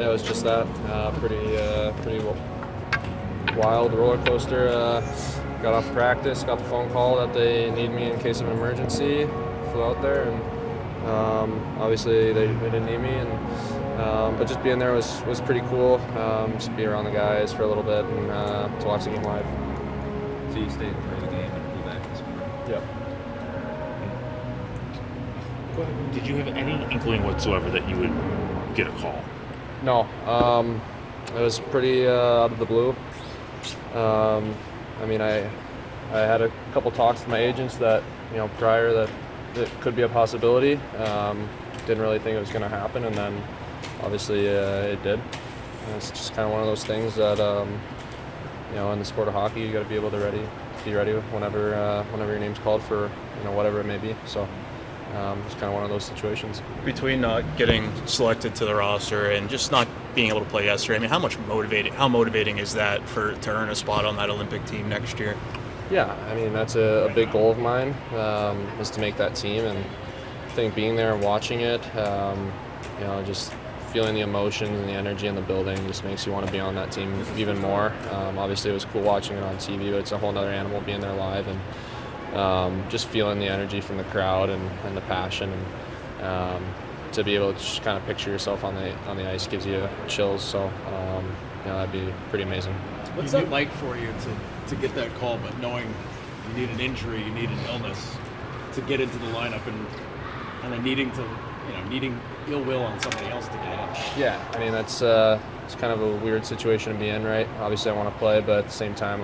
Yeah, it was just that. Pretty wild roller coaster. Got off practice, got the phone call that they need me in case of an emergency. Flew out there, and obviously they didn't need me. But just being there was pretty cool. Just be around the guys for a little bit and to watch the game live. So you stayed for the game and flew back this morning? Yep. Did you have any inkling whatsoever that you would get a call? No. It was pretty out of the blue. I mean, I had a couple talks with my agents that, prior that it could be a possibility. Didn't really think it was going to happen, and then obviously it did. And it's just kind of one of those things that, in the sport of hockey, you got to be able to be ready whenever your name's called for, whatever it may be. So it's kind of one of those situations. Between not getting selected to the roster and just not being able to play yesterday, I mean, how motivating is that to earn a spot on that Olympic team next year? Yeah, I mean, that's a big goal of mine, is to make that team. And I think being there and watching it, just feeling the emotions and the energy in the building just makes you want to be on that team even more. Obviously, it was cool watching it on TV, but it's a whole other animal being there live and just feeling the energy from the crowd and the passion. And to be able to just kind of picture yourself on the ice gives you chills. So that'd be pretty amazing. What's that like for you to get that call, but knowing you need an injury, you need an illness to get into the lineup and then needing ill will on somebody else to get in? Yeah, I mean, that's it's kind of a weird situation to be in, right? Obviously, I want to play, but at the same time,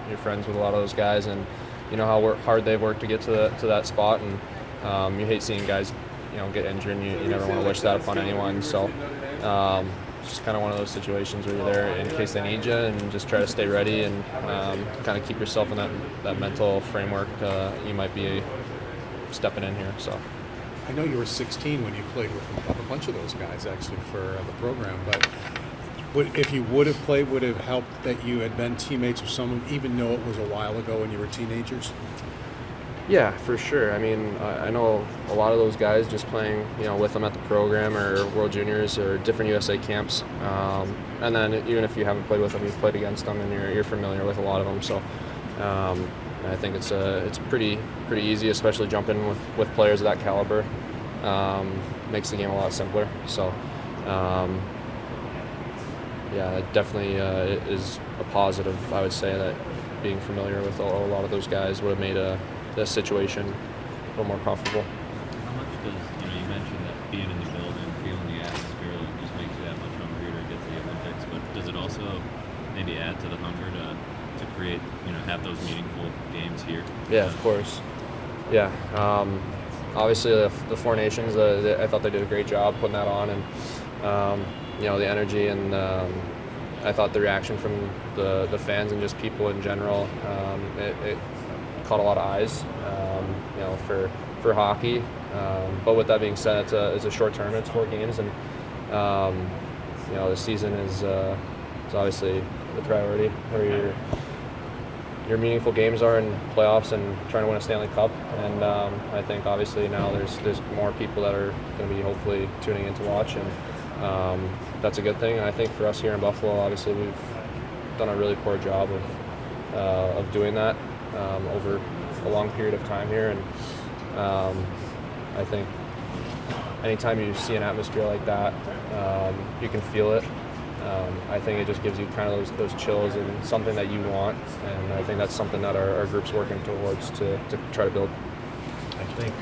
you're friends with a lot of those guys, and you know how hard they've worked to get to that spot, and you hate seeing guys, get injured, and you never want to wish that upon anyone. So it's just kind of one of those situations where you're there in case they need you, and just try to stay ready and kind of keep yourself in that mental framework. You might be stepping in here. So. I know you were 16 when you played with a bunch of those guys, actually, for the program. But if you would have played, would it have helped that you had been teammates with someone, even though it was a while ago when you were teenagers? Yeah, for sure. I mean, I know a lot of those guys just playing, with them at the program or World Juniors or different USA camps. And then even if you haven't played with them, you've played against them, and you're familiar with a lot of them. So I think it's pretty easy, especially jumping with players of that caliber. Makes the game a lot simpler. So, it definitely is a positive. I would say that being familiar with a lot of those guys would have made the situation a little more comfortable. How much does, you mentioned that being in the building, feeling the atmosphere just makes you that much hungrier to get to the Olympics, but does it also maybe add to the hunger to create, have those meaningful games here? Yeah, of course. Yeah. Obviously, the Four Nations, I thought they did a great job putting that on, and the energy, and I thought the reaction from the fans and just people in general, it caught a lot of eyes, for hockey. But with that being said, it's a short tournament, it's 4 games, and the season is obviously the priority, where your meaningful games are in playoffs and trying to win a Stanley Cup. And I think obviously now there's more people that are going to be hopefully tuning in to watch, and that's a good thing. And I think for us here in Buffalo, obviously we've done a really poor job of doing that over a long period of time here. And I think anytime you see an atmosphere like that, you can feel it. I think it just gives you kind of those chills and something that you want, and I think that's something that our group's working towards to try to build. I think.